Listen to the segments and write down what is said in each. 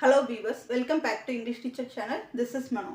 Hello viewers, welcome back to English Teacher channel. This is Manu.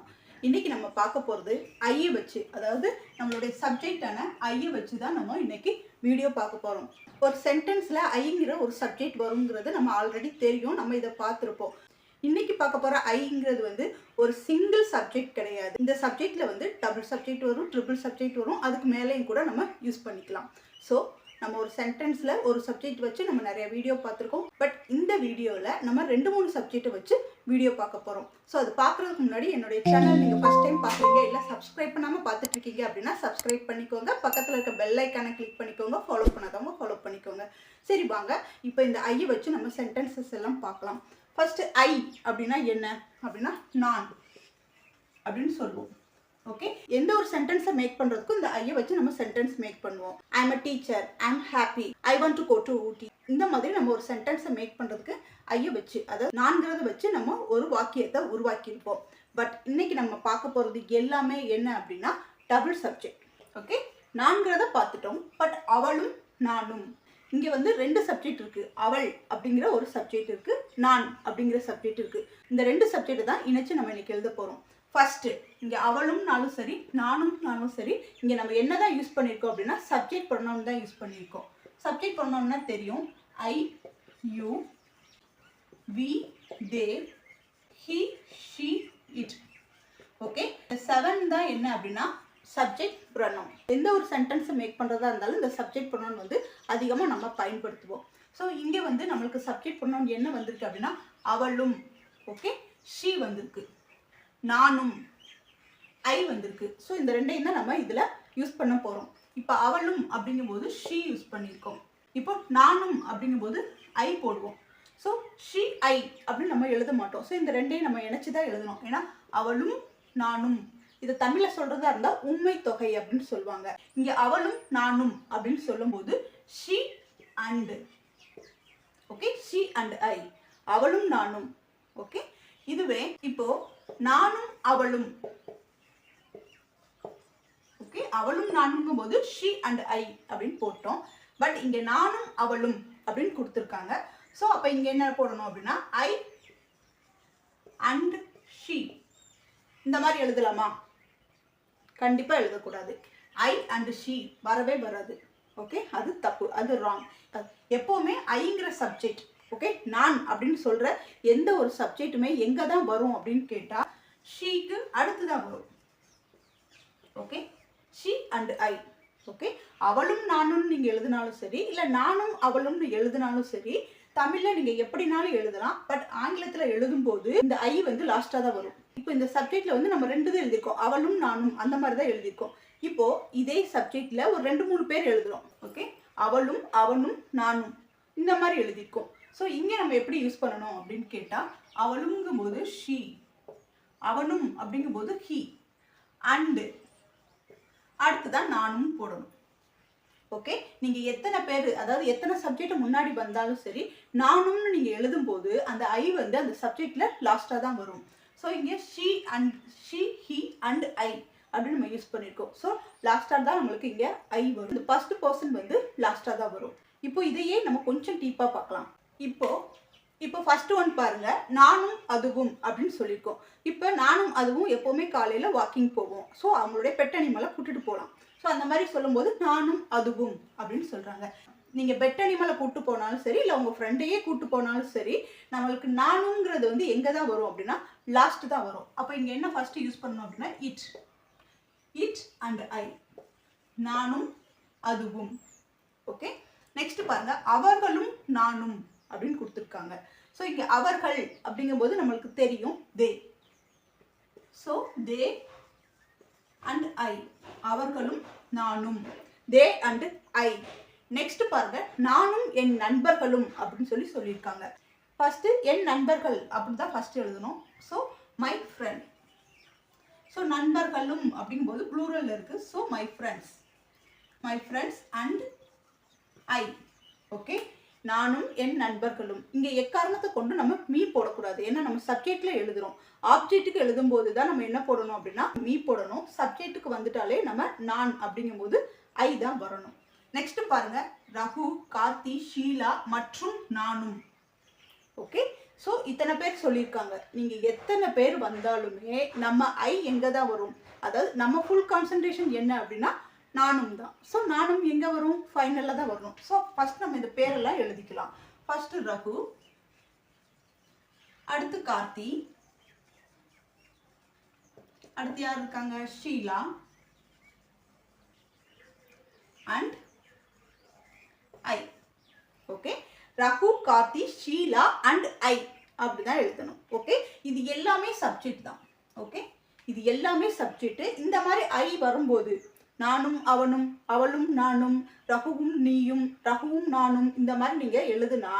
இன்னைக்கு நம்ம பார்க்க போறது ஐ வச்சு, அதாவது நம்மளுடைய சப்ஜெக்டான ஐ வச்சு தான் நம்ம இன்னைக்கு வீடியோ பார்க்க போறோம். ஒரு சென்டென்ஸ்ல ஐங்கிற ஒரு சப்ஜெக்ட் வரும்ங்கிறது நம்ம ஆல்ரெடி தெரியும், நம்ம இதை பார்த்துருப்போம். இன்னைக்கு பார்க்க போற ஐங்கிறது வந்து ஒரு சிங்கிள் சப்ஜெக்ட் கிடையாது. இந்த சப்ஜெக்ட்ல வந்து டபுள் சப்ஜெக்ட் வரும், ட்ரிபிள் சப்ஜெக்ட் வரும், அதுக்கு மேலேயும் கூட நம்ம யூஸ் பண்ணிக்கலாம். ஸோ நம்ம ஒரு சென்டென்ஸ்ல ஒரு சப்ஜெக்ட் வச்சு நம்ம நிறைய வீடியோ பார்த்துருக்கோம். பட் இந்த வீடியோவில் நம்ம 2-3 சப்ஜெக்ட் வச்சு வீடியோ பார்க்க போகிறோம். ஸோ அது பார்க்குறதுக்கு முன்னாடி என்னுடைய சேனல் நீங்கள் ஃபஸ்ட் டைம் பார்க்குறீங்க, இல்லை சப்ஸ்கிரைப் பண்ணாமல் பார்த்துட்டு இருக்கீங்க அப்படின்னா சப்ஸ்கிரைப் பண்ணிக்கோங்க. பக்கத்தில் இருக்க பெல் ஐக்கானை கிளிக் பண்ணிக்கோங்க. ஃபாலோ பண்ணாதவங்க ஃபாலோ பண்ணிக்கோங்க. சரி வாங்க, இப்போ இந்த ஐயை வச்சு நம்ம சென்டென்சஸ் எல்லாம் பார்க்கலாம். ஃபர்ஸ்ட் ஐ அப்படின்னா என்ன அப்படின்னா நான் அப்படின்னு சொல்லுவோம். ஓகே, எந்த ஒரு சென்டென்ஸை மேக் பண்ணுறதுக்கும் இந்த ஐயை வச்சு நம்ம சென்டென்ஸ் மேக் பண்ணுவோம். I am a teacher, I am happy, I want to go to Ooty. இந்த மாதிரி நம்ம ஒரு சென்டென்ஸை மேக் பண்ணுறதுக்கு ஐயை வச்சு, அதாவது நான்கிறத வச்சு நம்ம ஒரு வாக்கியத்தை உருவாக்கியிருப்போம். பட் இன்னைக்கு நம்ம பார்க்க போகிறது எல்லாமே என்ன அப்படின்னா டபுள் சப்ஜெக்ட். ஓகே, நான்கிறத பார்த்துட்டோம். பட் அவளும் நானும், இங்கே வந்து 2 சப்ஜெக்ட் இருக்குது. அவள் அப்படிங்கிற ஒரு சப்ஜெக்ட் இருக்குது, நான் அப்படிங்கிற சப்ஜெக்ட் இருக்குது. இந்த 2 சப்ஜெக்ட் தான் இணைச்சு நம்ம இன்னைக்கு எழுத போகிறோம். ஃபர்ஸ்ட்டு இங்கே அவளும் நானும் சரி, நானும் சரி, இங்கே நம்ம என்ன தான் யூஸ் பண்ணியிருக்கோம் அப்படின்னா சப்ஜெக்ட் ப்ரொனவுன் தான் யூஸ் பண்ணியிருக்கோம். சப்ஜெக்ட் ப்ரொனவுன்னா தெரியும், I, you, we, they, he, she, it. Okay, 7 தான் என்ன அப்படின்னா சப்ஜெக்ட் ப்ரொனவுன். எந்த ஒரு சென்டென்ஸை மேக் பண்ணுறதா இருந்தாலும் இந்த சப்ஜெக்ட் ப்ரொனவுன் வந்து அதிகமாக நம்ம பயன்படுத்துவோம். ஸோ இங்கே வந்து நம்மளுக்கு சப்ஜெக்ட் ப்ரொனவுன் என்ன வந்திருக்கு அப்படின்னா அவளும், ஓகே, ஷி வந்திருக்கு, நானும், ஐ வந்திருக்கு. ஸோ இந்த 2ஐயும் தான் நம்ம இதில் யூஸ் பண்ண போகிறோம். இப்போ அவளும் அப்படிங்கும்போது ஷீ யூஸ் பண்ணியிருக்கோம். இப்போ நானும் அப்படிங்கும்போது ஐ போடுவோம். ஸோ ஷீ ஐ அப்படின்னு நம்ம எழுத மாட்டோம். ஸோ இந்த 2ஐயும் நம்ம இணைச்சி தான் எழுதணும். ஏன்னா அவளும் நானும், இதை தமிழில் சொல்கிறதா இருந்தால் உண்மை தொகை அப்படின்னு சொல்லுவாங்க. இங்கே அவளும் நானும் அப்படின்னு சொல்லும்போது she and, okay, she and ஐ, அவளும் நானும். ஓகே, இதுவே இப்போ நானும் அவளும், ஓகே, அவளும் நானுங்கும் போது ஷீ அண்ட் ஐ அப்படின்னு போட்டோம். பட் இங்கே நானும் அவளும் அப்படின்னு கொடுத்துருக்காங்க. ஸோ அப்போ இங்கே என்ன போடணும் அப்படின்னா ஐ அண்ட் ஷீ இந்த மாதிரி எழுதலாமா? கண்டிப்பாக எழுதக்கூடாது. ஐ அண்ட் ஷீ வரவே வராது. ஓகே, அது தப்பு, அது ராங். எப்போவுமே ஐங்கிற சப்ஜெக்ட், ஓகே, நான் அப்படின்னு சொல்கிற எந்த ஒரு சப்ஜெக்ட்டுமே எங்கே தான் வரும் அப்படின்னு கேட்டால் ஷீக்கு அடுத்து தான் வரும். Okay, she and I. Okay, அவளும் நானும் நீங்கள் எழுதினாலும் சரி, இல்லை நானும் அவளும் எழுதினாலும் சரி, தமிழில் நீங்கள் எப்படினாலும் எழுதலாம். பட் ஆங்கிலத்தில் எழுதும்போது இந்த ஐ வந்து லாஸ்ட்டாக தான் வரும். இப்போ இந்த சப்ஜெக்டில் வந்து நம்ம 2 தான் எழுதியிருக்கோம், அவளும் நானும் அந்த மாதிரி தான் எழுதியிருக்கோம். இப்போது இதே சப்ஜெக்டில் ஒரு 2-3 பேர் எழுதுகிறோம். ஓகே, அவளும் அவனும் நானும் இந்த மாதிரி எழுதியிருக்கோம். ஸோ இங்கே நம்ம எப்படி யூஸ் பண்ணணும் அப்படின்னு கேட்டால் அவளுங்கும்போது ஷீ, அவனும் அப்படிங்கும்போது ஹி, அண்டு அடுத்து தான் நானும் போடணும். ஓகே, நீங்கள் எத்தனை பேர், அதாவது எத்தனை சப்ஜெக்ட் முன்னாடி வந்தாலும் சரி, நானும்னு நீங்கள் எழுதும்போது அந்த ஐ வந்து அந்த சப்ஜெக்டில் லாஸ்ட்டாக தான் வரும். ஸோ இங்கே she and she, he and ஐ அப்படின்னு நம்ம யூஸ் பண்ணியிருக்கோம். ஸோ லாஸ்ட்டாக தான் நம்மளுக்கு இங்கே ஐ வரும். இந்த ஃபர்ஸ்ட் பர்சன் வந்து லாஸ்ட்டாக தான் வரும். இப்போ இதையே நம்ம கொஞ்சம் டீப்பாக பார்க்கலாம். இப்போ ஃபர்ஸ்ட் ஒன் பாருங்க, நானும் அதுவும் அப்படின்னு சொல்லியிருக்கோம். இப்போ நானும் அதுவும் எப்போவுமே காலையில் வாக்கிங் போவோம். ஸோ அவங்களுடைய பெட் அனிமலை கூட்டிட்டு போகலாம். ஸோ அந்த மாதிரி சொல்லும்போது நானும் அதுவும் அப்படின்னு சொல்கிறாங்க. நீங்கள் பெட் அனிமலை கூப்பிட்டு போனாலும் சரி, இல்லை உங்கள் ஃப்ரெண்டையே கூப்பிட்டு போனாலும் சரி, நம்மளுக்கு நானுங்கிறது வந்து எங்கே தான் வரும் அப்படின்னா லாஸ்ட் தான் வரும். அப்போ இங்கே என்ன ஃபர்ஸ்ட் யூஸ் பண்ணணும் அப்படின்னா இட், இட் அண்ட் ஐ, நானும் அதுவும். ஓகே, நெக்ஸ்ட் பாருங்க, அவர்களும் நானும் அப்படின்னு கொடுத்துருக்காங்க. ஸோ இங்கே அவர்கள் அப்படிங்கும்போது நம்மளுக்கு தெரியும் தே. ஸோ தே அண்ட் ஐ, அவர்களும் நானும், தே அண்ட் ஐ. நெக்ஸ்ட் பாருங்க, நானும் என் நண்பர்களும் அப்படின்னு சொல்லியிருக்காங்க. ஃபர்ஸ்ட் என் நண்பர்கள் அப்படின்னு தான் ஃபர்ஸ்ட் எழுதணும். So my friend. ஸோ நண்பர்களும் அப்படிங்கும்போது ப்ளூரல் இருக்கு. So my friends and I. Okay, நானும் என் நண்பர்களும். இங்கே எக்காரணத்தை கொண்டு நம்ம மீ போடக்கூடாது. ஏன்னா நம்ம சப்ஜெக்ட்ல எழுதுறோம். ஆப்ஜெக்ட்டுக்கு எழுதும்போது தான் நம்ம என்ன போடணும் அப்படின்னா மீ போடணும். சப்ஜெக்ட்டுக்கு வந்துட்டாலே நம்ம நான் அப்படிங்கும்போது ஐ தான் வரணும். நெக்ஸ்ட் பாருங்க, ரகு, கார்த்தி, ஷீலா மற்றும் நானும். ஓகே, ஸோ இத்தனை பேர் சொல்லியிருக்காங்க. நீங்கள் எத்தனை பேர் வந்தாலுமே நம்ம ஐ எங்கே தான் வரும், அதாவது நம்ம ஃபுல் கான்சன்ட்ரேஷன் என்ன அப்படின்னா நானும் தான். ஸோ நானும் எங்கே வரும், ஃபைனலில் தான் வரணும். ஸோ ஃபஸ்ட் நம்ம இந்த பேரெல்லாம் எழுதிக்கலாம். ஃபஸ்ட்டு ரகு, அடுத்து கார்த்தி, அடுத்து யார் இருக்காங்க, Sheela and I. Okay, Raghu, Karthi, Sheela and I அப்படிதான் எழுதணும். ஓகே, இது எல்லாமே சப்ஜெக்ட் தான். ஓகே, இது எல்லாமே சப்ஜெக்ட். இந்த மாதிரி ஐ வரும்போது நானும் அவனும், அவளும் நானும், ரகுவும் நீயும், ரகுவும் நானும், இந்த மாதிரி நீங்க எழுதுனா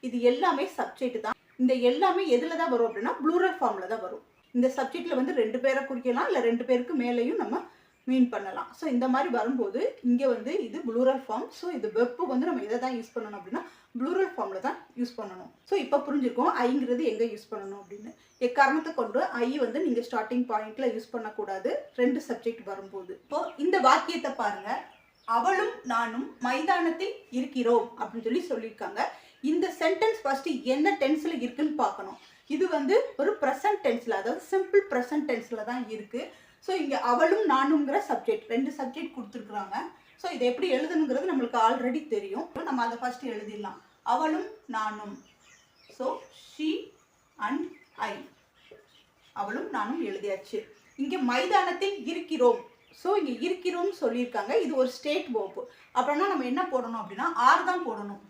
இது எல்லாமே சப்ஜெக்ட் தான். இந்த எல்லாமே எதுல தான் வரும் அப்படின்னா ப்ளூரல் ஃபார்ம்ல தான் வரும். இந்த சப்ஜெக்ட்ல வந்து 2 பேரை குறிக்கலாம், இல்லை 2 பேருக்கு மேலேயும் நம்ம மீன் பண்ணலாம். ஸோ இந்த மாதிரி வரும்போது இங்கே வந்து இது ப்ளூரல் ஃபார்ம். ஸோ இது வெப்பு வந்து நம்ம எதை தான் யூஸ் பண்ணணும் அப்படின்னா ப்ளூரல் ஃபார்மில் தான் யூஸ் பண்ணணும். ஸோ இப்போ புரிஞ்சிருக்கோம் ஐங்கிறது எங்கே யூஸ் பண்ணணும் அப்படின்னு. எக்காரணத்தை கொண்டு ஐ வந்து நீங்கள் ஸ்டார்டிங் பாயிண்ட்ல யூஸ் பண்ணக்கூடாது 2 சப்ஜெக்ட் வரும்போது. இப்போ இந்த வாக்கியத்தை பாருங்க, அவளும் நானும் மைதானத்தில் இருக்கிறோம் அப்படின்னு சொல்லியிருக்காங்க. இந்த சென்டென்ஸ் ஃபர்ஸ்ட் என்ன டென்ஸ்ல இருக்குன்னு பார்க்கணும். இது வந்து ஒரு ப்ரெசன்ட் டென்ஸ்ல, அதாவது சிம்பிள் ப்ரெசன்ட் டென்ஸ்ல தான் இருக்கு. ஸோ இங்கே அவளும் நானுங்கிற சப்ஜெக்ட் 2 சப்ஜெக்ட் கொடுத்துருக்குறாங்க. ஸோ இதை எப்படி எழுதணுங்கிறது நம்மளுக்கு ஆல்ரெடி தெரியும். நம்ம அதை ஃபர்ஸ்ட் எழுதிடலாம். அவளும் நானும், ஸோ ஷீ அண்ட் ஐ, அவளும் நானும் எழுதியாச்சு. இங்கே மைதானத்தில் இருக்கிறோம், ஸோ இங்கே இருக்கிறோம் சொல்லியிருக்காங்க. இது ஒரு ஸ்டேட் வேர்ப். அப்படின்னா நம்ம என்ன போடணும் அப்படின்னா ஆர் தான் போடணும்,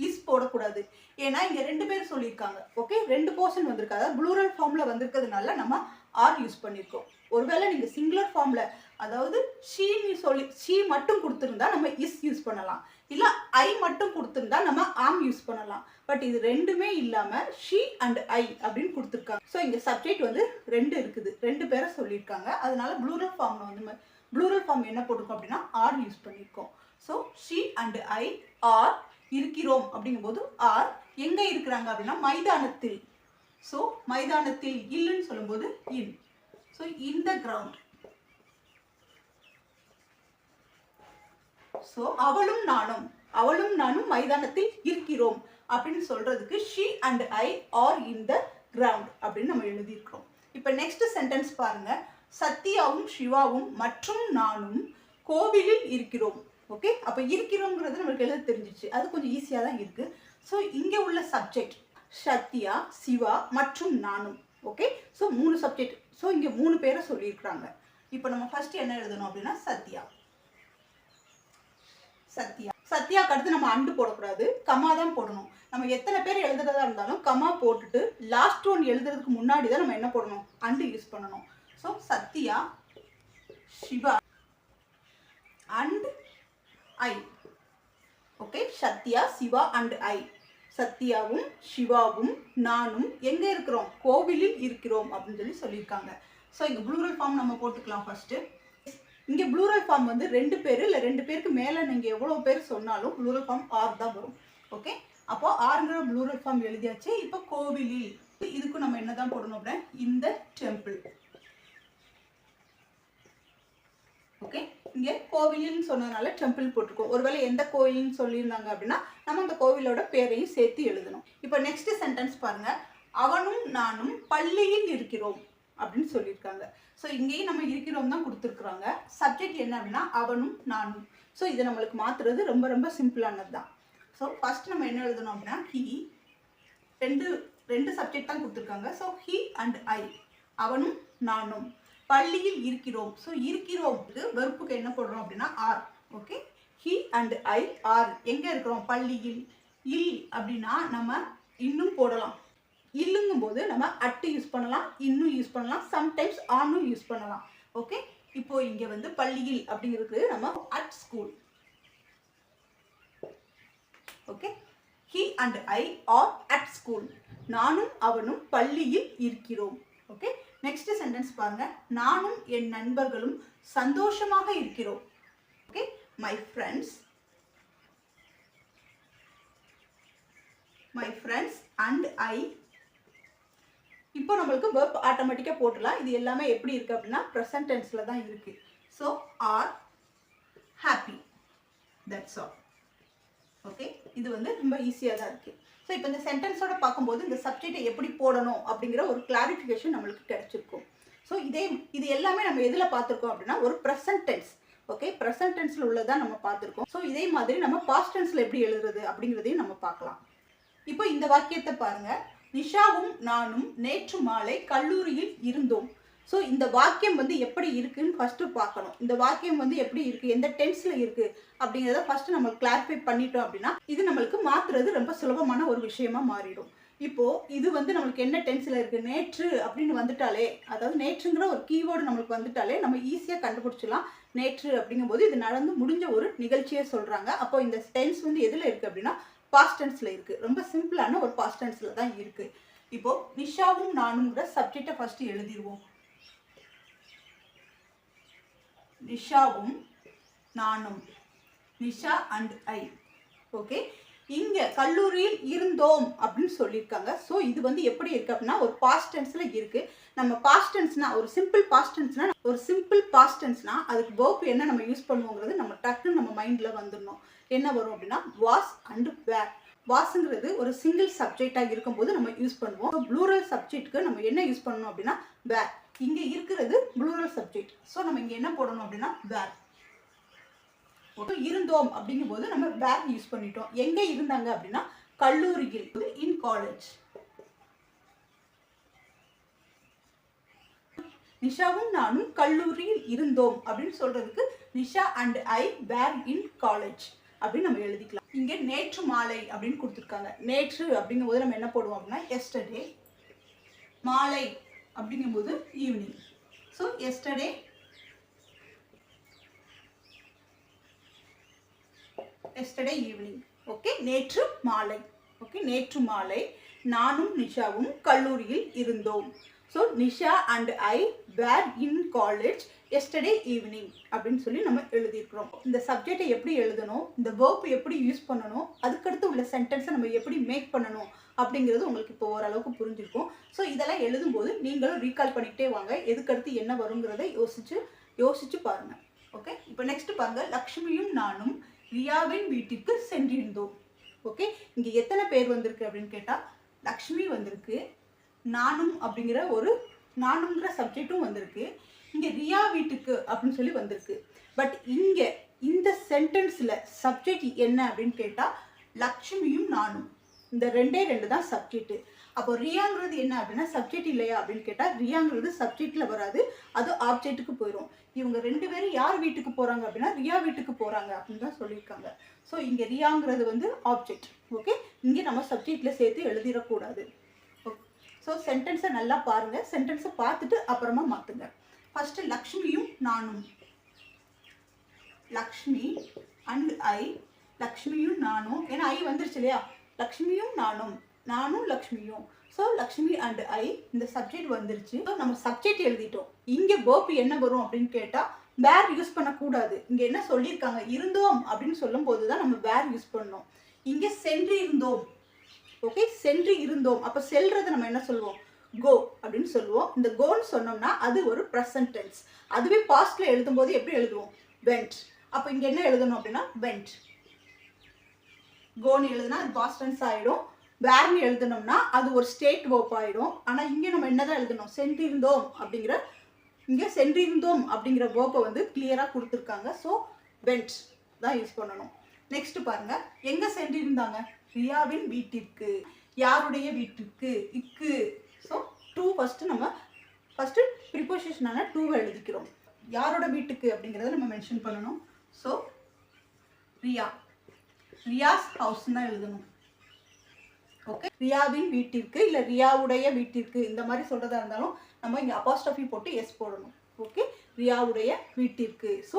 இஸ் போடக்கூடாது. ஏன்னா இங்கே 2 பேர் சொல்லியிருக்காங்க. ஓகே, 2 போர்ஷன் வந்திருக்கு, அதாவது ப்ளூரல் ஃபார்மில் வந்திருக்கிறதுனால நம்ம ஆர் யூஸ் பண்ணியிருக்கோம். ஒருவேளை நீங்கள் சிங்குலர் ஃபார்மில், அதாவது ஷீன்னு சொல்லி ஷீ மட்டும் கொடுத்துருந்தா நம்ம இஸ் யூஸ் பண்ணலாம், இல்லை ஐ மட்டும் கொடுத்துருந்தா நம்ம ஆம் யூஸ் பண்ணலாம். பட் இது ரெண்டுமே இல்லாமல் ஷீ அண்ட் ஐ அப்படின்னு கொடுத்துருக்காங்க. ஸோ இங்கே சப்ஜெக்ட் வந்து 2 இருக்குது, 2 பேரை சொல்லியிருக்காங்க. அதனால ப்ளூரல் ஃபார்மில் வந்து ப்ளூரல் ஃபார்ம் என்ன போட்டிருக்கோம் அப்படின்னா ஆர் யூஸ் பண்ணியிருக்கோம். So she and I are இருக்கிறோம் அப்படிங்கும்போது ஆர் எங்கே இருக்கிறாங்க அப்படின்னா மைதானத்தில். ஸோ மைதானத்தில் இல்லைன்னு சொல்லும்போது in. So in the ground. So அவளும் நானும் மைதானத்தில் இருக்கிறோம் அப்படின்னு சொல்றதுக்கு she and I are in the ground அப்படின்னு நம்ம எழுதியிருக்கிறோம். இப்போ நெக்ஸ்ட் சென்டென்ஸ் பாருங்க, சத்யாவும் சிவாவும் மற்றும் நானும் கோவிலில் இருக்கிறோம். ஓகே, அப்போ இருக்கிறோங்கிறது நம்மளுக்கு எழுத தெரிஞ்சிச்சு, அது கொஞ்சம் ஈஸியாக தான் இருக்கு. ஸோ இங்கே உள்ள சப்ஜெக்ட் சத்யா, சிவா மற்றும் நானும். Okay, so 3 subject. ஸோ இங்கே 3 பேரை சொல்லியிருக்கிறாங்க. இப்போ நம்ம ஃபர்ஸ்ட் என்ன எழுதணும் அப்படின்னா சத்யா. சத்யாக்கு அடுத்து நம்ம அண்டு போடக்கூடாது, கமா தான் போடணும். நம்ம எத்தனை பேர் எழுதுறதா இருந்தாலும் கமா போட்டுட்டு லாஸ்ட் ஒன் எழுதுறதுக்கு முன்னாடி தான் நம்ம என்ன போடணும், அண்டு யூஸ் பண்ணணும். So Sathya, Siva and I. Okay, Sathya, Siva and I. சத்யாவும் சிவாவும் நானும் எங்க இருக்கிறோம், கோவிலில் இருக்கிறோம் அப்படின்னு சொல்லியிருக்காங்க. ஸோ இங்கே ப்ளூரல் ஃபார்ம் நம்ம போட்டுக்கலாம் ஃபர்ஸ்ட். இங்கே ப்ளூரல் ஃபார்ம் வந்து 2 பேர் இல்லை 2 பேருக்கு மேலே நீங்கள் எவ்வளோ பேர் சொன்னாலும் ப்ளூரல் ஃபார்ம் ஆர் தான் வரும். ஓகே, அப்போ ஆறுங்கிற ப்ளூரல் ஃபார்ம் எழுதியாச்சு. இப்போ கோவிலில், இதுக்கு நம்ம என்ன தான் போடணும் அப்படின்னா இந்த டெம்பிள். ஓகே, இங்கே கோவில்னு சொன்னதுனால டெம்பிள் போட்டிருக்கோம். ஒருவேளை எந்த கோயில்னு சொல்லியிருந்தாங்க அப்படின்னா நம்ம அந்த கோவிலோட பேரையும் சேர்த்து எழுதணும். இப்போ நெக்ஸ்ட் சென்டென்ஸ் பாருங்க, அவனும் நானும் பள்ளியில் இருக்கிறோம் அப்படின்னு சொல்லியிருக்காங்க. ஸோ இங்கேயும் நம்ம இருக்கிறோம் தான் கொடுத்துருக்குறாங்க. சப்ஜெக்ட் என்ன அப்படின்னா அவனும் நானும். ஸோ இதை நம்மளுக்கு மாற்றுறது ரொம்ப ரொம்ப சிம்பிளானது தான். ஸோ ஃபர்ஸ்ட் நம்ம என்ன எழுதணும் அப்படின்னா ஹி, ரெண்டு சப்ஜெக்ட் தான் கொடுத்துருக்காங்க. ஸோ ஹி அண்ட் ஐ, அவனும் நானும் பள்ளியில் இருக்கிறோம். ஸோ இருக்கிறோம்க்கு வெறுப்புக்கு என்ன போடுறோம் அப்படின்னா are. Okay, he and I are எங்கே இருக்கிறோம், பள்ளியில். இல் அப்படின்னா நம்ம இன்னும் போடலாம், இல்லுங்கும் போது நம்ம அட்டு யூஸ் பண்ணலாம், இன்னும் யூஸ் பண்ணலாம், சம்டைம்ஸ் ஆனும் யூஸ் பண்ணலாம். ஓகே, இப்போ இங்க வந்து பள்ளியில் அப்படிங்கிறது நம்ம at school. Okay, he and I are at school. நானும் அவனும் பள்ளியில் இருக்கிறோம். ஓகே, நெக்ஸ்ட் சென்டென்ஸ் பாருங்க, நானும் என் நண்பர்களும் சந்தோஷமாக இருக்கிறோம். Okay, my friends and I. இப்போ நம்மளுக்கு verb ஆட்டோமேட்டிக்கா போட்டுலாம். இது எல்லாமே எப்படி இருக்கு அப்படின்னா present tenseல தான் இருக்கு. So are happy, that's all. Okay, இது வந்து ரொம்ப ஈஸியாக தான் இருக்குது. ஸோ இப்போ இந்த சென்டென்ஸோட பார்க்கும்போது இந்த சப்ஜெக்டை எப்படி போடணும் அப்படிங்கிற ஒரு கிளாரிஃபிகேஷன் நம்மளுக்கு கிடைச்சிருக்கும். ஸோ இது எல்லாமே நம்ம எதில் பார்த்துருக்கோம் அப்படின்னா ஒரு ப்ரெசன்ட் டென்ஸ். ஓகே, ப்ரெசன்ட் டென்ஸில் உள்ளதான் நம்ம பார்த்துருக்கோம். ஸோ இதே மாதிரி நம்ம பாஸ்ட் டென்ஸில் எப்படி எழுதுறது அப்படிங்கிறதையும் நம்ம பார்க்கலாம். இப்போ இந்த வாக்கியத்தை பாருங்க. நிஷாவும் நானும் நேற்று மாலை கல்லூரியில் இருந்தோம். ஸோ இந்த வாக்கியம் வந்து எப்படி இருக்குன்னு ஃபர்ஸ்ட் பார்க்கணும். இந்த வாக்கியம் வந்து எப்படி இருக்கு, எந்த டென்ஸ்ல இருக்கு அப்படிங்கிறத ஃபர்ஸ்ட் நம்ம கிளாரிஃபை பண்ணிட்டோம் அப்படின்னா இது நம்மளுக்கு மாத்துறது ரொம்ப சுலபமான ஒரு விஷயமா மாறிடும். இப்போ இது வந்து நம்மளுக்கு என்ன டென்ஸ்ல இருக்கு, நேற்று அப்படின்னு வந்துட்டாலே, அதாவது நேற்றுங்கிற ஒரு கீவேர்டு நம்மளுக்கு வந்துட்டாலே நம்ம ஈஸியாக கண்டுபிடிச்சிடலாம். நேற்று அப்படிங்கும்போது இது நடந்து முடிஞ்ச ஒரு நிகழ்ச்சியை சொல்றாங்க. அப்போ இந்த டென்ஸ் வந்து எதுல இருக்கு அப்படின்னா பாஸ்ட் டென்ஸ்ல இருக்கு. ரொம்ப சிம்பிளான ஒரு பாஸ்ட் டென்ஸ்ல தான் இருக்கு. இப்போ நிஷாவும் நானுங்கிற சப்ஜெக்டை ஃபர்ஸ்ட் எழுதிடுவோம். நிஷாவும் நானும், நிஷா அண்ட் ஐ. ஓகே, இங்க கல்லூரியில் இருந்தோம் அப்படின்னு சொல்லியிருக்காங்க. ஸோ இது வந்து எப்படி இருக்கு அப்படின்னா ஒரு பாஸ்ட் டென்ஸ்ல இருக்கு. நம்ம பாஸ்ட் டென்ஸ்னா ஒரு சிம்பிள் பாஸ்ட் டென்ஸ்னா அதுக்கு verb என்ன நம்ம யூஸ் பண்ணுவோங்கிறது நம்ம டக்குன்னு நம்ம மைண்ட்ல வந்துடணும். என்ன வரும் அப்படின்னா வாஸ் அண்ட் வேர். வாஸ்ங்கிறது ஒரு சிங்கிள் சப்ஜெக்டாக இருக்கும்போது நம்ம யூஸ் பண்ணுவோம். ப்ளூரல் சப்ஜெக்ட்க்கு நம்ம என்ன யூஸ் பண்ணணும் அப்படின்னா வேர். இங்கே இருக்கிறது ப்ளூரல் சப்ஜெக்ட். ஸோ நம்ம இங்கே என்ன போடணும் அப்படின்னா வேர். இருந்தோம் அப்படிங்கும்போது நம்ம வேர் யூஸ் பண்ணிட்டோம். எங்கே இருந்தாங்க அப்படின்னா கல்லூரியில், இன் காலேஜ். நிஷாவும் நானும் கல்லூரியில் இருந்தோம் அப்படின்னு சொல்றதுக்கு Nisha and I were in college அப்படின்னு நம்ம எழுதிக்கலாம். இங்க நேற்று மாலை அப்படின்னு கொடுத்துருக்காங்க. நேற்று அப்படிங்கும்போது நம்ம என்ன போடுவோம் அப்படின்னா எஸ்டர்டே. மாலை அப்படிங்கும்போது evening. So yesterday, yesterday evening. Okay, நேற்று மாலை. ஓகே, நேற்று மாலை நானும் நிஷாவும் கல்லூரியில் இருந்தோம். So Nisha and I were in college yesterday evening அப்படின்னு சொல்லி நம்ம எழுதியிருக்கிறோம். இந்த சப்ஜெக்டை எப்படி எழுதணும், இந்த verb எப்படி யூஸ் பண்ணணும், அதுக்கடுத்து உள்ள சென்டென்ஸை நம்ம எப்படி மேக் பண்ணணும் அப்படிங்கிறது உங்களுக்கு இப்போ ஓரளவுக்கு புரிஞ்சிருக்கும். ஸோ இதெல்லாம் எழுதும்போது நீங்களும் ரீகால் பண்ணிக்கிட்டே வாங்க. எதுக்கடுத்து என்ன வருங்கிறத யோசிச்சு பாருங்க. ஓகே, இப்போ நெக்ஸ்ட் பாருங்க. லக்ஷ்மியும் நானும் ரியாவின் வீட்டிற்கு சென்றிருந்தோம். ஓகே, இங்கே எத்தனை பேர் வந்திருக்கு அப்படின்னு கேட்டால் லக்ஷ்மி வந்திருக்கு, நானும் அப்படிங்கிற நானுங்கிற சப்ஜெக்டும் வந்திருக்கு, இங்கே ரியா வீட்டுக்கு அப்படின்னு சொல்லி வந்திருக்கு. பட் இங்கே இந்த சென்டென்ஸில் சப்ஜெக்ட் என்ன அப்படின்னு கேட்டால் லக்ஷ்மியும் நானும், இந்த ரெண்டே தான் சப்ஜெக்ட். அப்போ ரியாங்கிறது என்ன அப்படின்னா சப்ஜெக்ட் இல்லையா அப்படின்னு கேட்டால் ரியாங்கிறது சப்ஜெக்ட்ல வராது, அது ஆப்ஜெக்ட்டுக்கு போயிடும். இவங்க ரெண்டு பேரும் யார் வீட்டுக்கு போகிறாங்க அப்படின்னா ரியா வீட்டுக்கு போகிறாங்க அப்படின்னு தான் சொல்லியிருக்காங்க. ஸோ இங்கே ரியாங்கிறது வந்து ஆப்ஜெக்ட். ஓகே, இங்கே நம்ம சப்ஜெக்ட்ல சேர்த்து எழுதிடக்கூடாது. ஸோ சென்டென்ஸை நல்லா பாருங்கள். சென்டென்ஸை பார்த்துட்டு அப்புறமா மாற்றுங்க. ஃபர்ஸ்ட் லக்ஷ்மியும் நானும், லக்ஷ்மி அண்ட் ஐ. லக்ஷ்மியும் நானும், ஏன்னா ஐ வந்துருச்சு இல்லையா, லக்ஷ்மியும் நானும், நானும் லக்ஷ்மியும். ஸோ லக்ஷ்மி அண்ட் ஐ இந்த சப்ஜெக்ட் வந்துருச்சு. ஸோ நம்ம சப்ஜெக்ட் எழுதிட்டோம். இங்கே verb என்ன வரும் அப்படின்னு கேட்டால் வேர் யூஸ் பண்ணக்கூடாது. இங்கே என்ன சொல்லியிருக்காங்க, இருந்தோம் அப்படின்னு சொல்லும் போது தான் நம்ம வேர் யூஸ் பண்ணணும். இங்கே சென்று இருந்தோம். ஓகே, சென்று இருந்தோம். அப்போ செல்றது நம்ம என்ன சொல்லுவோம், கோ அப்படின்னு சொல்லுவோம். இந்த கோன்னு சொன்னோம்னா அது ஒரு ப்ரெசன்ட் டென்ஸ். அதுவே பாஸ்ட்ல எழுதும் போது எப்படி எழுதுவோம், வெண்ட். அப்போ இங்கே என்ன எழுதணும் அப்படின்னா வெண்ட். கோன்னு எழுதுனா அது பாஸ்ட் டென்ஸ் ஆகிடும். வேர்னு எழுதணும்னா அது ஒரு ஸ்டேட் verb ஆகிடும். ஆனால் இங்கே நம்ம என்னதான் எழுதணும், சென்றிருந்தோம் அப்படிங்கிற, இங்கே சென்றிருந்தோம் அப்படிங்கிற verb வந்து கிளியராக கொடுத்துருக்காங்க. ஸோ வெண்ட் தான் யூஸ் பண்ணணும். நெக்ஸ்ட் பாருங்க, எங்கே சென்றிருந்தாங்க, ரியாவின் வீட்டிற்கு. யாருடைய வீட்டிற்கு, இக்கு. ஸோ டூ நம்ம ஃபர்ஸ்ட் ப்ரிப்போசிஷனான டூவை எழுதிக்கிறோம். யாரோட வீட்டுக்கு அப்படிங்கிறத நம்ம மென்ஷன் பண்ணணும். ஸோ ரியாஸ் ஹவுஸ் தான் எழுதணும். ஓகே, ரியாவின் வீட்டிற்கு இல்லை ரியாவுடைய வீட்டிற்கு இந்த மாதிரி சொல்றதா இருந்தாலும் நம்ம இங்கே அப்பாஸ்ட்ரோஃபி போட்டு எஸ் போடணும். ஓகே, ரியாவுடைய வீட்டிற்கு. So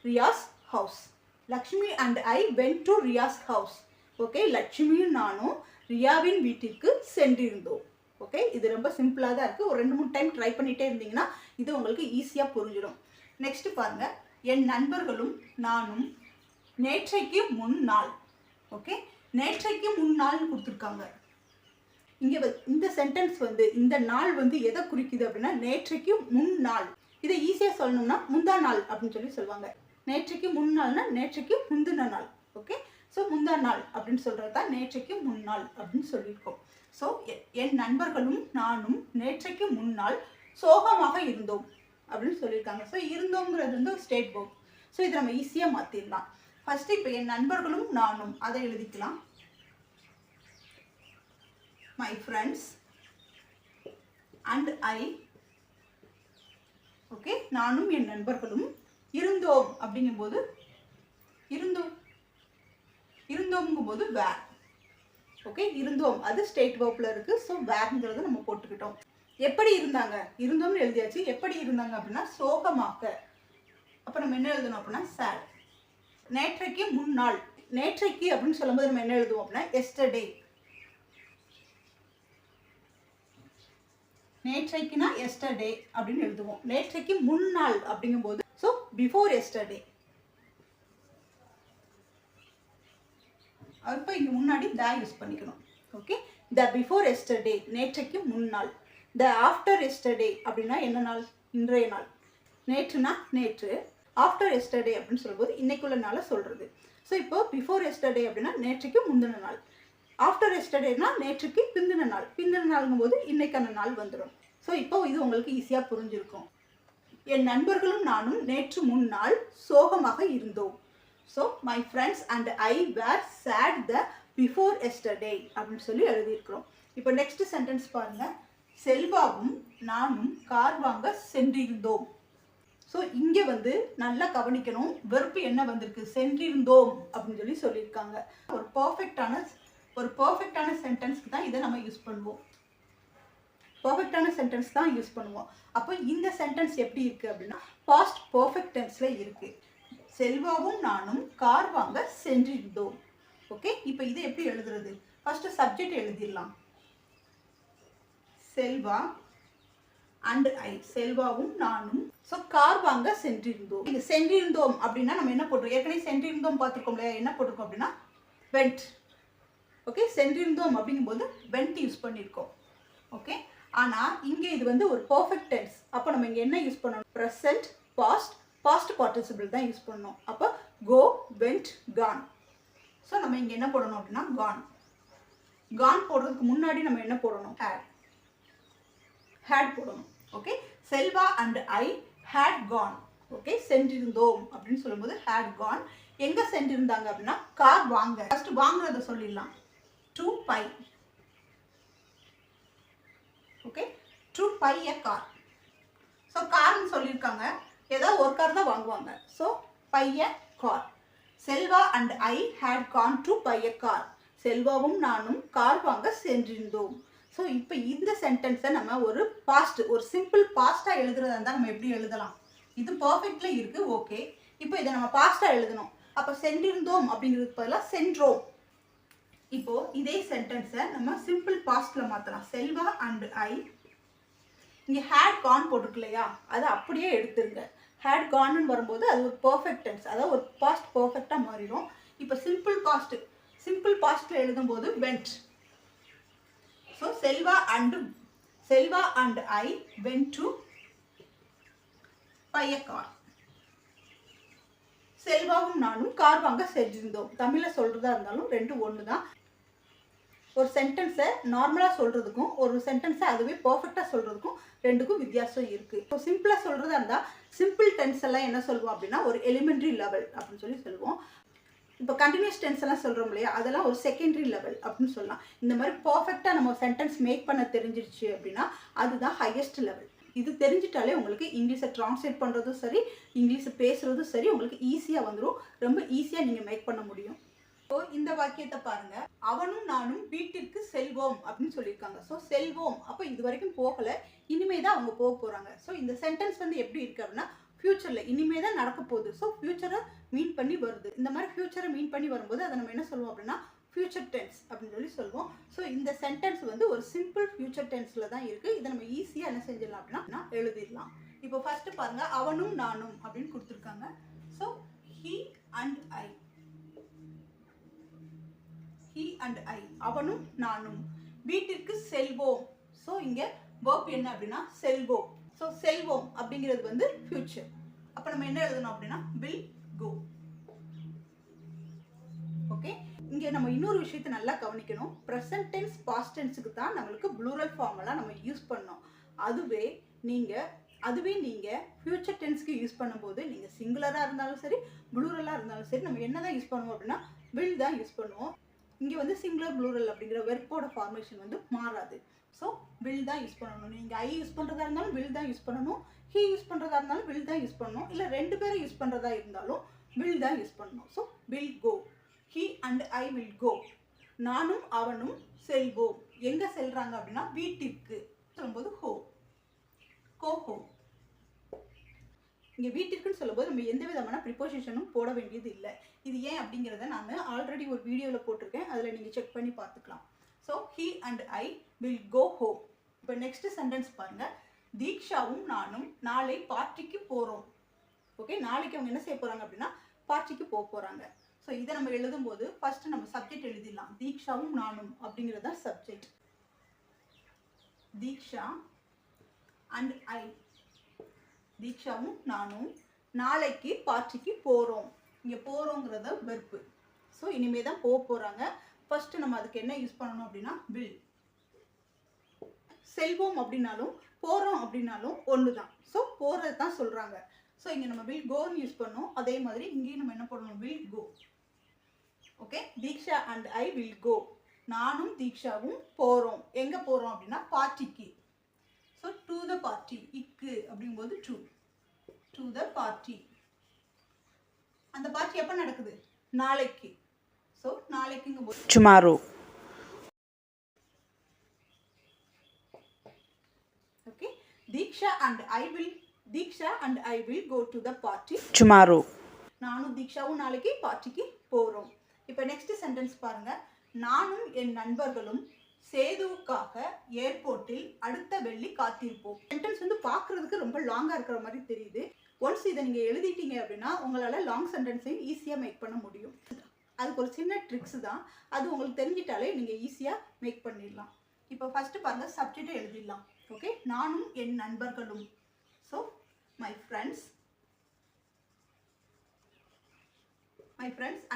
Riya's house. Lakshmi and I went to Riya's house. Okay, லட்சுமியும் நானும் ரியாவின் வீட்டிற்கு சென்றிருந்தோம். ஓகே, இது ரொம்ப சிம்பிளாக தான் இருக்குது. ஒரு 2-3 டைம் ட்ரை பண்ணிகிட்டே இருந்தீங்கன்னா இது உங்களுக்கு ஈஸியாக புரிஞ்சிடும். நெக்ஸ்ட் பாருங்கள், என் நண்பர்களும் நானும் நேற்றைக்கு முன்னாள். ஓகே, நேற்றைக்கு முன்னாள்னு கொடுத்துருக்காங்க. இங்கே இந்த சென்டென்ஸ் வந்து இந்த நாள் வந்து எதை குறிக்குது அப்படின்னா நேற்றைக்கு முன்னாள். இதை ஈஸியாக சொல்லணும்னா முந்தா நாள் அப்படின்னு சொல்லி சொல்லுவாங்க. நேற்றைக்கு முன்னாள்னா நேற்றைக்கு முந்தின நாள். ஓகே, ஸோ முந்தா நாள் அப்படின்னு சொல்கிறது தான் நேற்றைக்கு முன்னாள் அப்படின்னு சொல்லியிருக்கோம். ஸோ என் நண்பர்களும் நானும் நேற்றைக்கு முன்னால் சோகமாக இருந்தோம் அப்படின்னு சொல்லியிருக்காங்க. ஸோ இருந்தோங்கிறது வந்து ஒரு ஸ்டேட் வேர்ப். ஸோ இதை நம்ம ஈஸியாக மாற்றிடலாம். ஃபஸ்ட்டு இப்போ என் நண்பர்களும் நானும் அதை எழுதிக்கலாம். My friends and I. Okay, நானும் என் நண்பர்களும் இருந்தோம் அப்படிங்கும்போது இருந்தோம்ங்கும்போது வேர். ஓகே, இருந்தோம் அது ஸ்டேட் வேர்ப்ல இருக்கு. ஸோ வேர்ங்கிறத நம்ம போட்டுக்கிட்டோம். எப்படி இருந்தாங்க, இருந்தோம்னு எழுதியாச்சு. எப்படி இருந்தாங்க அப்படின்னா சோகமாக. அப்போ நம்ம என்ன எழுதணும் அப்படின்னா சேட். நேற்றைக்கு முன்னாள், நேற்றைக்கு அப்படின்னு சொல்லும்போது நம்ம என்ன எழுதுவோம் அப்படின்னா எஸ்டர்டே. நேற்றைக்குனா எஸ்டர்டே அப்படின்னு எழுதுவோம். நேற்றைக்கு முன்னாள் அப்படிங்கும்போது ஸோ பிஃபோர் எஸ்டர்டே. அப்போ இங்கே முன்னாடி த யூஸ் பண்ணிக்கணும். ஓகே, த பிஃபோர் எஸ்டர்டே நேற்றைக்கு முன்னாள். த ஆஃப்டர் எஸ்டர்டே அப்படின்னா என்ன நாள், இன்றைய நாள். நேற்றுனா நேற்று, ஆஃப்டர் எஸ்டர்டே அப்படின்னு சொல்லும்போது இன்னைக்குள்ள நாளை சொல்கிறது. ஸோ இப்போ பிஃபோர் எஸ்டர்டே அப்படின்னா நேற்றுக்கு முந்தின நாள், ஆஃப்டர் எஸ்டர்டேனா நேற்றுக்கு பிந்தின நாள். பிந்தின நாளுங்கும் போது இன்னைக்கான நாள் வந்துடும். ஸோ இப்போ இது உங்களுக்கு ஈஸியாக புரிஞ்சிருக்கும். என் நண்பர்களும் நானும் நேற்று முன்னாள் சோகமாக இருந்தோம். So my friends and I were sad the before yesterday அப்படின்னு சொல்லி எழுதியிருக்கிறோம். இப்போ நெக்ஸ்ட் சென்டென்ஸ் பாருங்க. செல்வாவும் நானும் கார் வாங்க சென்றிருந்தோம். ஸோ இங்கே வந்து நல்லா கவனிக்கணும். வெர்பு என்ன வந்திருக்கு, சென்றிருந்தோம் அப்படின்னு சொல்லியிருக்காங்க. ஒரு பர்ஃபெக்டான சென்டென்ஸ்க்கு தான் இதை நம்ம யூஸ் பண்ணுவோம். பர்ஃபெக்டான சென்டென்ஸ் தான் யூஸ் பண்ணுவோம். அப்போ இந்த சென்டென்ஸ் எப்படி இருக்கு அப்படின்னா பாஸ்ட் பர்ஃபெக்ட் டென்ஸ்ல இருக்கு. செல்வாவும் நானும் கார் வாங்க சென்றிருந்தோம். ஓகே, இப்போ இதை எப்படி எழுதுறது? ஃபர்ஸ்ட் சப்ஜெக்ட் எழுதிடலாம். செல்வா அண்ட் ஐ, செல்வாவும் நானும் ஸோ கார் வாங்க சென்றிருந்தோம். இது சென்றிருந்தோம் அப்படின்னா நம்ம என்ன போட்டிருக்கோம், ஏற்கனவே சென்றிருந்தோம் பார்த்துருக்கோம் இல்லையா, என்ன போட்டிருக்கோம் அப்படின்னா வெண்ட். ஓகே, சென்றிருந்தோம் அப்படிங்கும்போது வெண்ட் யூஸ் பண்ணியிருக்கோம். ஓகே, ஆனால் இங்கே இது வந்து ஒரு பர்ஃபெக்ட் டென்ஸ். அப்போ நம்ம இங்கே என்ன யூஸ் பண்ணணும், ப்ரெசன்ட் பாஸ்ட் பார்ட்டிசிபிள் தான் யூஸ் பண்ணணும். அப்போ கோ, வெண்ட், கான். ஸோ நம்ம இங்கே என்ன போடணும் அப்படின்னா கான் போடுறதுக்கு முன்னாடி நம்ம என்ன போடணும், ஹேட் போடணும். Okay, Selva and I had gone. Okay, சென்றிருந்தோம் அப்படின்னு சொல்லும்போது ஹேட் கான். எங்கே சென்றிருந்தாங்க அப்படின்னா கார் வாங்க. ஃபர்ஸ்ட் வாங்குறத சொல்லிடலாம். To buy. Okay, to buy a car. So கார்னு சொல்லியிருக்காங்க, ஏதாவது ஒரு கார் தான் வாங்குவாங்க. So buy a car. Selva and I had gone to buy a car. செல்வாவும் நானும் கார் வாங்க சென்றிருந்தோம். ஸோ இப்போ இந்த சென்டென்ஸை நம்ம ஒரு சிம்பிள் பாஸ்டாக எழுதுறதா இருந்தால் நம்ம எப்படி எழுதலாம், இது பர்ஃபெக்ட்ல இருக்கு. ஓகே, இப்போ இதை நம்ம பாஸ்டாக எழுதணும். அப்போ சென்றிருந்தோம் அப்படிங்கிறதுக்கு பதிலாக சென்றோம். இப்போ இதே சென்டென்ஸை நம்ம சிம்பிள் பாஸ்ட்ல மாற்றலாம். செல்வா அண்ட் ஐ, இங்கே ஹேட் கான் போட்டிருக்கு இல்லையா, அதை அப்படியே எடுத்துருங்க. ஹேட் கான்னு வரும்போது அது ஒரு பர்ஃபெக்ட் டென்ஸ், அதாவது ஒரு பாஸ்ட் பர்ஃபெக்டாக மாறிடும். இப்போ சிம்பிள் பாஸ்ட்ல எழுதும்போது went. So Selva and I went to buy a car. செல்வாவும் நானும் கார் வாங்க சென்றிருந்தோம். தமிழில் சொல்றதா இருந்தாலும் ரெண்டும் ஒன்று தான். ஒரு சென்டென்ஸை நார்மலாக சொல்கிறதுக்கும் ஒரு சென்டென்ஸை அதுவே பர்ஃபெக்டாக சொல்கிறதுக்கும் ரெண்டுக்கும் வித்தியாசம் இருக்குது. இப்போ சிம்பிளாக சொல்கிறதா இருந்தால் சிம்பிள் டென்ஸ் எல்லாம் என்ன சொல்லுவோம் அப்படின்னா ஒரு எலிமெண்ட்ரி லெவல் அப்படின்னு சொல்லுவோம். இப்போ கண்டினியூஸ் டென்ஸ் எல்லாம் சொல்கிறோம் இல்லையா, அதெல்லாம் ஒரு செகண்டரி லெவல் அப்படின்னு சொல்லலாம். இந்த மாதிரி பர்ஃபெக்டாக நம்ம சென்டென்ஸ் மேக் பண்ண தெரிஞ்சிருச்சு அப்படின்னா அதுதான் ஹையஸ்ட் லெவல். இது தெரிஞ்சிட்டாலே உங்களுக்கு இங்கிலீஷை ட்ரான்ஸ்லேட் பண்ணுறதும் சரி, இங்கிலீஷை பேசுகிறதும் சரி உங்களுக்கு ஈஸியாக வந்துடும். ரொம்ப ஈஸியாக நீங்கள் மேக் பண்ண முடியும். ஸோ இந்த வாக்கியத்தை பாருங்க. அவனும் நானும் வீட்டிற்கு செல்வோம் அப்படின்னு சொல்லியிருக்காங்க. ஸோ செல்வோம், அப்போ இது வரைக்கும் போகலை, இனிமே தான் அவங்க போக போகிறாங்க. ஸோ இந்த சென்டென்ஸ் வந்து எப்படி இருக்கு அப்படின்னா ஃபியூச்சரில் இனிமே தான் நடக்க போகுது. ஸோ ஃபியூச்சரை மீன் பண்ணி வருது. இந்த மாதிரி ஃபியூச்சரை மீன் பண்ணி வரும்போது அதை நம்ம என்ன சொல்லுவோம் அப்படின்னா ஃபியூச்சர் டென்ஸ் அப்படின்னு சொல்லுவோம். ஸோ இந்த சென்டென்ஸ் வந்து ஒரு சிம்பிள் ஃபியூச்சர் டென்ஸில் தான் இருக்குது. இதை நம்ம ஈஸியாக என்ன செஞ்சிடலாம் அப்படின்னா எழுதிடலாம். இப்போ ஃபர்ஸ்ட் பாருங்க, அவனும் நானும் அப்படின்னு கொடுத்துருக்காங்க. ஸோ he and I, அவனும் நானும் வீட்டிற்கு செல்வோம். ஸோ இங்க verb என்ன அப்படின்னா செல்வோம். ஸோ செல்வோம் அப்படிங்கிறது வந்து ஃபியூச்சர். அப்போ நம்ம என்ன எழுதணும் அப்படின்னா will go. ஓகே, இங்கே நம்ம இன்னொரு விஷயத்தை நல்லா கவனிக்கணும். ப்ரெசன்ட் டென்ஸ் பாஸ்ட் டென்ஸுக்கு தான் நம்மளுக்கு ப்ளூரல் ஃபார்மெல்லாம் நம்ம யூஸ் பண்ணோம். அதுவே நீங்கள் ஃபியூச்சர் டென்ஸ்க்கு யூஸ் பண்ணும்போது நீங்கள் சிங்குலராக இருந்தாலும் சரி ப்ளூரலாக இருந்தாலும் சரி நம்ம என்ன தான் யூஸ் பண்ணுவோம் அப்படின்னா வில் தான் யூஸ் பண்ணுவோம். இங்கே வந்து சிங்குலர் ப்ளூரல் அப்படிங்கிற வெர்போட ஃபார்மேஷன் வந்து மாறாது. ஸோ வில் தான் யூஸ் பண்ணணும். நீங்கள் ஐ யூஸ் பண்ணுறதா இருந்தாலும் வில் தான் யூஸ் பண்ணணும், ஹீ யூஸ் பண்ணுறதா இருந்தாலும் வில் தான் யூஸ் பண்ணணும், இல்லை ரெண்டு பேரும் யூஸ் பண்ணுறதா இருந்தாலும் வில் தான் யூஸ் பண்ணணும். So will go, he and I will go. நானும் அவனும் செல்வோம். எங்கே செல்கிறாங்க அப்படின்னா வீட்டிற்கு சொல்லும்போது ஹோ, கோ ஹோ. இங்கே வீட்டிற்குன்னு சொல்லும்போது நம்ம எந்த விதமான ப்ரிப்போசிஷனும் போட வேண்டியது இல்லை. இது ஏன் அப்படிங்கிறத நான் ஆல்ரெடி ஒரு வீடியோவில் போட்டிருக்கேன், அதில் நீங்கள் செக் பண்ணி பார்த்துக்கலாம். So he and I will go home. இப்போ நெக்ஸ்ட் சென்டென்ஸ் பாருங்கள். தீக்ஷாவும் நானும் நாளை பார்ட்டிக்கு போகிறோம். ஓகே, நாளைக்கு அவங்க என்ன செய்ய போகிறாங்க அப்படின்னா பார்ட்டிக்கு போகிறாங்க. ஸோ இதை நம்ம எழுதும்போது ஃபர்ஸ்ட் நம்ம சப்ஜெக்ட் எழுதிடலாம். தீக்ஷாவும் நானும் அப்படிங்கிறது தான் சப்ஜெக்ட். தீக்ஷா அண்ட் ஐ, தீக்ஷாவும் நானும் நாளைக்கு பார்ட்டிக்கு போகிறோம். இங்கே போகிறோங்கிறத வெர்பு. ஸோ இனிமே தான் போகிறாங்க. ஃபர்ஸ்ட் நம்ம அதுக்கு என்ன யூஸ் பண்ணணும் அப்படின்னா வில். செல்வோம் அப்படின்னாலும் போகிறோம் அப்படின்னாலும் ஒன்று தான். ஸோ போகிறது தான் சொல்கிறாங்க. ஸோ இங்கே நம்ம வில் கோன்னு யூஸ் பண்ணோம். அதே மாதிரி இங்கேயும் நம்ம என்ன பண்ணணும், will go. Okay, Diksha and I will go. நானும் தீக்ஷாவும் போகிறோம். எங்கே போகிறோம் அப்படின்னா பார்ட்டிக்கு. ஸோ டு த பார்ட்டி, இக்கு அப்படிங்கும்போது டு த பார்ட்டி. அந்த பார்ட்டி எப்போ நடக்குது, நாளைக்கு. ஸோ நாளைக்குங்கும்போது tomorrow. Okay, Diksha and I will go to the party tomorrow. நானும் தீக்ஷாவும் நாளைக்கு பார்ட்டிக்கு போகிறோம். இப்போ நெக்ஸ்ட் சென்டென்ஸ் பாருங்க. நானும் என் நண்பர்களும் சேதுவுக்காக ஏர்போர்ட்டில் அடுத்த வெள்ளி காத்திருப்போம். சென்டென்ஸ் வந்து பார்க்குறதுக்கு ரொம்ப லாங்காக இருக்கிற மாதிரி தெரியுது. ஒன்ஸ் இதை நீங்கள் எழுதிட்டீங்க அப்படின்னா உங்களால் லாங் சென்டென்ஸையும் ஈஸியாக மேக் பண்ண முடியும். அதுக்கு ஒரு சின்ன ட்ரிக்ஸ் தான், அது உங்களுக்கு தெரிஞ்சிட்டாலே நீங்கள் ஈஸியாக மேக் பண்ணிடலாம். இப்போ ஃபஸ்ட்டு பாருங்கள், சப்ஜெக்டை எழுதிடலாம். ஓகே, நானும் என் நண்பர்களும். So my friends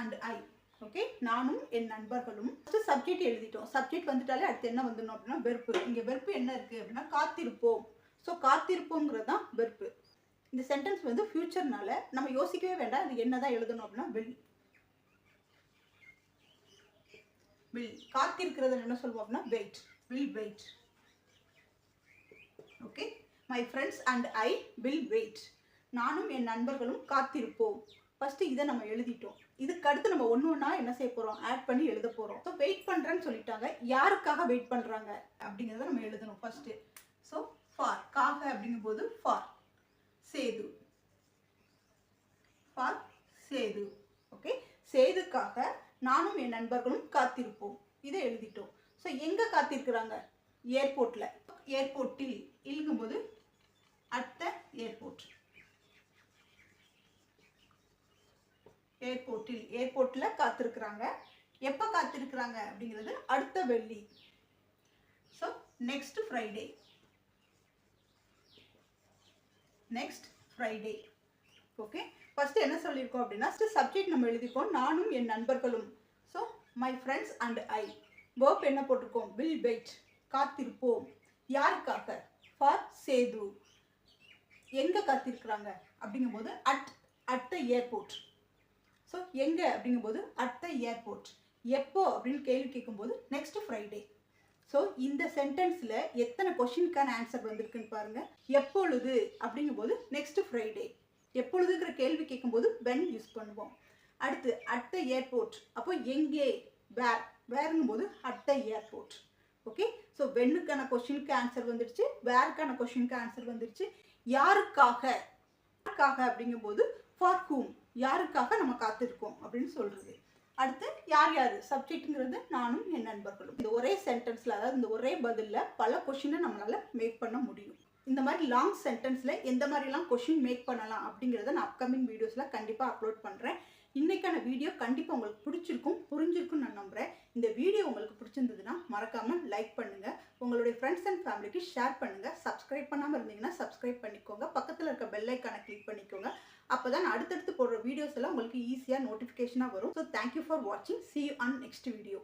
and I. Okay, நானும் என் நண்பர்களும். ஃபஸ்ட்டு சப்ஜெக்ட் எழுதிட்டோம். சப்ஜெக்ட் வந்துட்டாலே அடுத்து என்ன வந்துடணும் அப்படின்னா வெர்பு. இங்கே வெர்பு என்ன இருக்குது அப்படின்னா காத்திருப்போம். ஸோ காத்திருப்போங்கிறது தான் வெர்பு. இந்த சென்டென்ஸ் வந்து ஃபியூச்சர்னால நம்ம யோசிக்கவே வேண்டாம், இது என்ன தான் எழுதணும் அப்படின்னா வில். காத்திருக்கிறது என்ன சொல்லுவோம் அப்படின்னா wait, will wait. Okay, my friends and I will wait. நானும் என் நண்பர்களும் காத்திருப்போம். ஃபர்ஸ்ட் இதை நம்ம எழுதிட்டோம். இதுக்கு அடுத்து நம்ம ஒன்று ஒன்றா என்ன செய்ய போகிறோம், ஆட் பண்ணி எழுத போகிறோம். ஸோ வெயிட் பண்ணுறேன்னு சொல்லிட்டாங்க, யாருக்காக வெயிட் பண்ணுறாங்க அப்படிங்கிறத நம்ம எழுதணும் ஃபர்ஸ்ட்டு. ஸோ ஃபார், காக அப்படிங்கும்போது for Sethu, for Sethu. Okay, சேதுக்காக நானும் என் நண்பர்களும் காத்திருப்போம். இதை எழுதிட்டோம். ஸோ எங்கே காத்திருக்கிறாங்க, ஏர்போர்ட்டில். ஏர்போர்ட்டில் இழுங்கும்போது அட் த ஏர்போர்ட். ஏர்போர்ட்டில் காத்திருக்கிறாங்க. எப்போ காத்திருக்கிறாங்க அப்படிங்கிறது அடுத்த வெள்ளி. So next Friday. Okay, first என்ன சொல்லியிருக்கோம் அப்படின்னா சப்ஜெக்ட் நம்ம எழுதிப்போம், நானும் என் நண்பர்களும். So my friends and I. Verb என்ன போட்டிருக்கோம், வில் வெயிட், காத்திருப்போம். யாருக்காக, ஃபார் சேது. எங்கே காத்திருக்கிறாங்க அப்படிங்கும்போது அட் த ஏர்போர்ட். ஸோ எங்கே அப்படிங்கும்போது அட் த ஏர்போர்ட். எப்போ அப்படின்னு கேள்வி கேட்கும்போது நெக்ஸ்ட் ஃப்ரைடே. ஸோ இந்த சென்டென்ஸில் எத்தனை கொஷினுக்கான ஆன்சர் வந்திருக்குன்னு பாருங்கள். எப்பொழுது அப்படிங்கும்போது நெக்ஸ்ட் ஃப்ரைடே. எப்பொழுதுங்கிற கேள்வி கேட்கும்போது வென் யூஸ் பண்ணுவோம். அடுத்து அட் த ஏர்போர்ட், அப்போ எங்கே, வேறுங்கும்போது at the airport. Okay, so வென்னுக்கான கொஷினுக்கு ஆன்சர் வந்துடுச்சு, வேறுக்கான கொஷினுக்கு ஆன்சர் வந்துடுச்சு. யாருக்காக அப்படிங்கும்போது ஃபார் ஹூம், யாருக்காக நம்ம காத்திருக்கோம் அப்படின்னு சொல்றது. அடுத்து யார் சப்ஜெக்ட்ங்கிறது நானும் என் நண்பர்களும். இந்த ஒரே சென்டென்ஸ்ல, அதாவது இந்த ஒரே பதில்ல பல கொஷினை நம்மளால மேக் பண்ண முடியும். இந்த மாதிரி லாங் சென்டென்ஸ்ல எந்த மாதிரிலாம் கொஷின் மேக் பண்ணலாம் அப்படிங்கிறத நான் அப்கமிங் வீடியோஸ்ல கண்டிப்பாக அப்லோட் பண்ணுறேன். இன்னைக்கான வீடியோ கண்டிப்பாக உங்களுக்கு பிடிச்சிருக்கும், புரிஞ்சிருக்கும்னு நான் நம்புகிறேன். இந்த வீடியோ உங்களுக்கு பிடிச்சிருந்ததுன்னா மறக்காமல் லைக் பண்ணுங்கள், உங்களுடைய ஃப்ரெண்ட்ஸ் அண்ட் ஃபேமிலிக்கு ஷேர் பண்ணுங்கள். சப்ஸ்கிரைப் பண்ணாமல் இருந்தீங்கன்னா சப்ஸ்கிரைப் பண்ணிக்கோங்க, பக்கத்தில் இருக்க பெல் ஐக்கானை கிளிக் பண்ணிக்கோங்க. அப்போ தான் நான் அடுத்தடுத்து போடுற வீடியோஸ் எல்லாம் உங்களுக்கு ஈஸியாக நோட்டிஃபிகேஷனாக வரும். ஸோ தேங்க்யூ ஃபார் வாட்சிங். see you on next video.